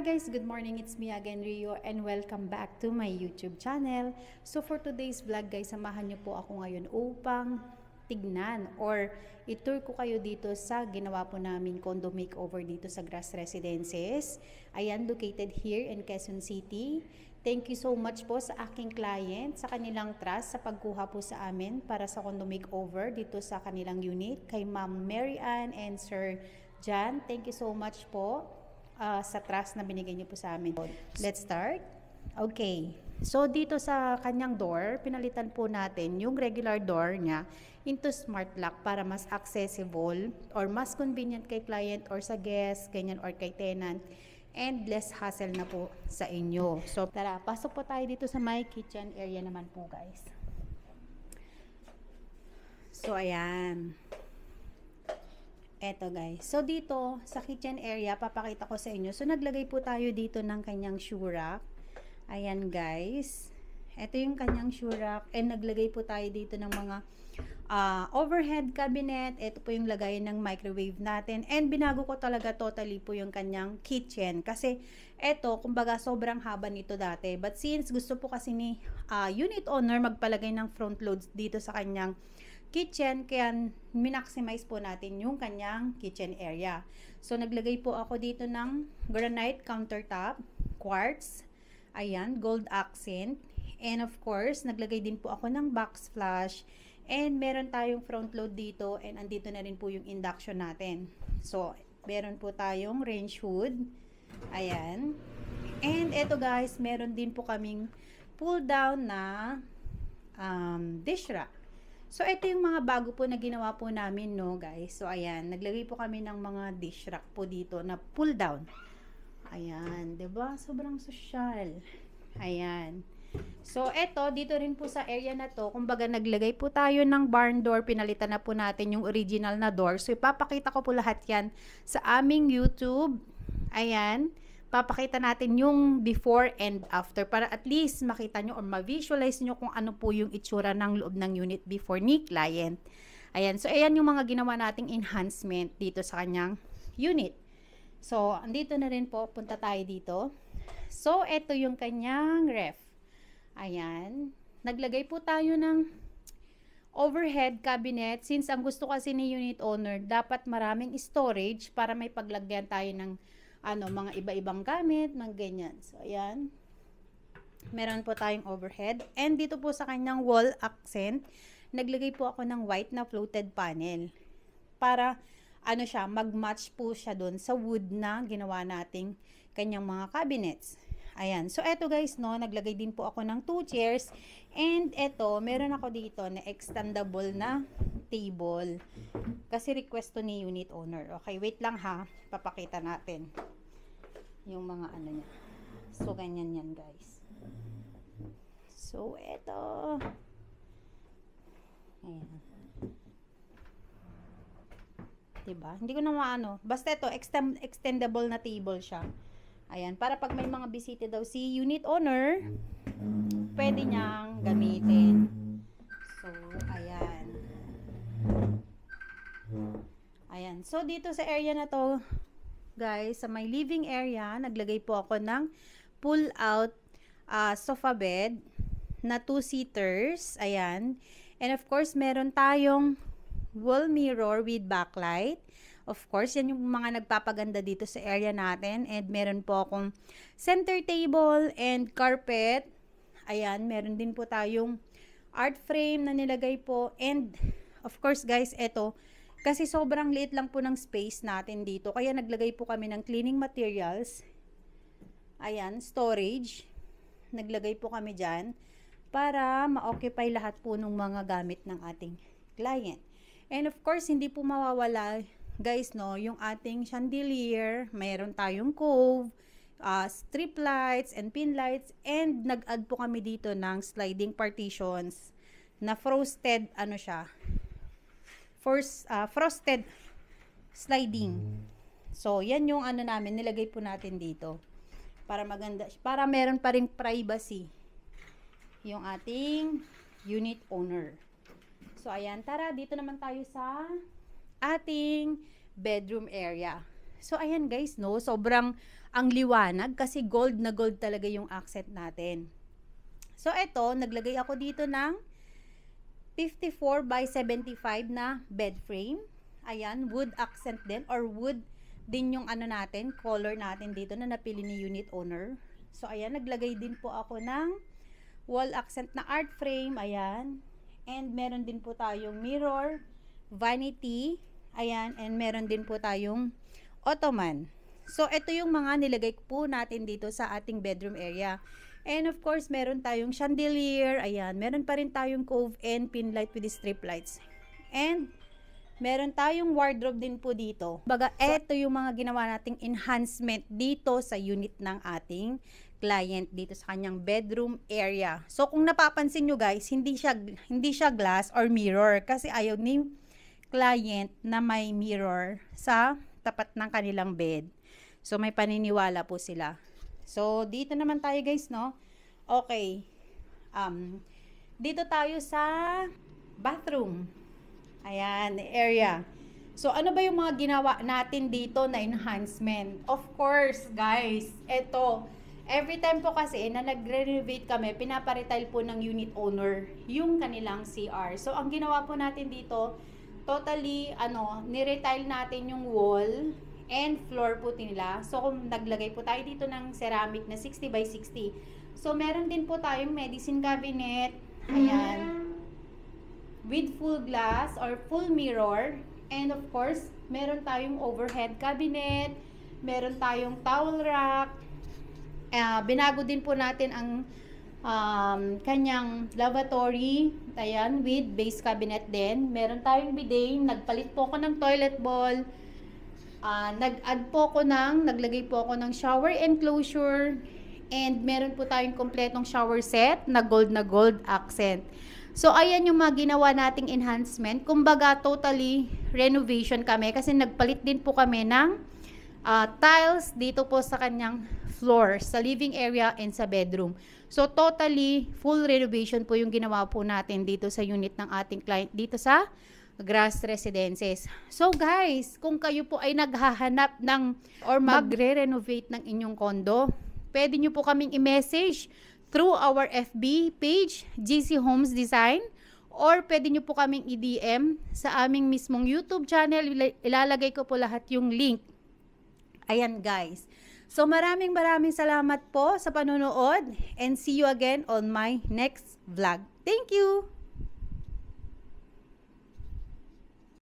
guys, good morning. It's me again, Rio, and welcome back to my YouTube channel. So for today's vlog guys, samahan niyo po ako ngayon upang tignan or itour ko kayo dito sa ginawa po namin condo makeover dito sa Grass Residences. Ayan, located here in Quezon City. Thank you so much po sa aking client, sa kanilang trust sa pagkuha po sa amin para sa condo makeover dito sa kanilang unit. Kay Ma'am Mary Ann and Sir Jan, thank you so much po sa trust na binigay niyo po sa amin. Let's start. Okay. So, dito sa kanyang door, pinalitan po natin yung regular door niya into smart lock para mas accessible or mas convenient kay client or sa guest, ganyan, or kay tenant, and less hassle na po sa inyo. So, tara, pasok po tayo dito sa my kitchen area naman po, guys. So, ayan. Eto guys. So dito sa kitchen area, papakita ko sa inyo. So naglagay po tayo dito ng kanyang shoe rack. Ayan guys. Ito yung kanyang shoe rack. And naglagay po tayo dito ng mga overhead cabinet. Ito po yung lagayan ng microwave natin. And binago ko talaga totally po yung kanyang kitchen. Kasi eto, kumbaga sobrang haba nito dati. But since gusto po kasi ni unit owner magpalagay ng front loads dito sa kanyang kitchen, kaya minaximize po natin yung kanyang kitchen area. So, naglagay po ako dito ng granite countertop, quartz, ayan, gold accent, and of course, naglagay din po ako ng backsplash, and meron tayong front load dito, and andito na rin po yung induction natin. So, meron po tayong range hood, ayan, and eto guys, meron din po kaming pull down na dish rack. So, ito yung mga bago po na ginawa po namin, no, guys. So, ayan. Naglagay po kami ng mga dish rack po dito na pull down. Ayan. 'Di ba? Sobrang social. Ayan. So, ito, dito rin po sa area na to, kumbaga naglagay po tayo ng barn door. Pinalitan na po natin yung original na door. So, ipapakita ko po lahat yan sa aming YouTube. Ayan. Papakita natin yung before and after para at least makita nyo or ma-visualize nyo kung ano po yung itsura ng loob ng unit before ni client. Ayan. So, ayan yung mga ginawa nating enhancement dito sa kanyang unit. So, andito na rin po. Punta tayo dito. So, ito yung kanyang ref. Ayan. Naglagay po tayo ng overhead cabinet. Since ang gusto kasi ni unit owner, dapat maraming storage para may paglagyan tayo ng mga iba-ibang gamit, ng ganyan. So, ayan. Meron po tayong overhead. And dito po sa kanyang wall accent, naglagay po ako ng white na floated panel. Para, mag-match po siya doon sa wood na ginawa nating kanyang mga cabinets. Ayan. So, eto guys, no, naglagay din po ako ng 2 chairs. And eto, meron ako dito na extendable na table. Kasi request to ni unit owner. Okay, wait lang ha. Papakita natin yung mga niya. So, ganyan yan guys. So, eto. Ayan. Diba? Hindi ko na maano. Basta ito, extendable na table siya. Ayan. Para pag may mga bisita daw si unit owner, pwede niyang gamitin. So, ayan. Ayan. So, dito sa area na to, guys, sa my living area, naglagay po ako ng pull-out sofa bed na 2-seaters. Ayan. And of course, meron tayong wall mirror with backlight. Of course, yan yung mga nagpapaganda dito sa area natin. And meron po akong center table and carpet. Ayan. Meron din po tayong art frame na nilagay po. And of course, guys, eto, kasi sobrang liit lang po ng space natin dito. Kaya naglagay po kami ng cleaning materials. Ayan, storage. Naglagay po kami dyan para ma-occupy lahat po ng mga gamit ng ating client. And of course, hindi po mawawala, guys, no, yung ating chandelier. Mayroon tayong cove, strip lights and pin lights. And nag-add po kami dito ng sliding partitions na frosted, frosted sliding. So, yan yung namin, nilagay po natin dito. Para maganda, para meron pa ring privacy yung ating unit owner. So, ayan, tara, dito naman tayo sa ating bedroom area. So, ayan guys, no? Sobrang ang liwanag kasi gold na gold talaga yung accent natin. So, eto, naglagay ako dito ng 54 by 75 na bed frame. Ayan, wood accent din or wood din yung ano natin, color natin dito na napili ni unit owner. So, ayan, naglagay din po ako ng wall accent na art frame. Ayan. And meron din po tayong mirror, vanity. Ayan. And meron din po tayong ottoman. So, ito yung mga nilagay po natin dito sa ating bedroom area. And of course, meron tayong chandelier. Ayan. Meron pa rin tayong cove and pin light with the strip lights. And meron tayong wardrobe din po dito. Baga, ito yung mga ginawa nating enhancement dito sa unit ng ating client dito sa kanyang bedroom area. So, kung napapansin nyo guys, hindi siya glass or mirror kasi ayaw ni client na may mirror sa tapat ng kanilang bed. So, may paniniwala po sila. So, dito naman tayo guys, no? Okay. Dito tayo sa bathroom. Ayan, area. So, ano ba yung mga ginawa natin dito na enhancement? Of course, guys, ito. Every time po kasi na nagre-renovate kami, pinaparetile po ng unit owner yung kanilang CR. So, ang ginawa po natin dito, totally, niretile natin yung wall and floor po nila. So, kung naglagay po tayo dito ng ceramic na 60 by 60. So, meron din po tayong medicine cabinet. Ayan. With full glass or full mirror. And of course, meron tayong overhead cabinet. Meron tayong towel rack. Binago din po natin ang kanyang lavatory. Ayan, with base cabinet din. Meron tayong bidet. Nagpalit po ako ng toilet bowl. Naglagay po ako ng shower enclosure. And meron po tayong kompletong shower set na gold accent. So, ayan yung mga ginawa nating enhancement. Kumbaga, totally renovation kami kasi nagpalit din po kami ng tiles dito po sa kanyang floor, sa living area and sa bedroom. So, totally full renovation po yung ginawa po natin dito sa unit ng ating client dito sa Grass Residences. So, guys, kung kayo po ay naghahanap ng or magre-renovate ng inyong condo, pwede nyo po kaming i-message through our FB page, GC Homes Design, or pwede nyo po kaming i-DM sa aming mismong YouTube channel. Ilalagay ko po lahat yung link. Ayan guys. So maraming salamat po sa panonood and see you again on my next vlog. Thank you!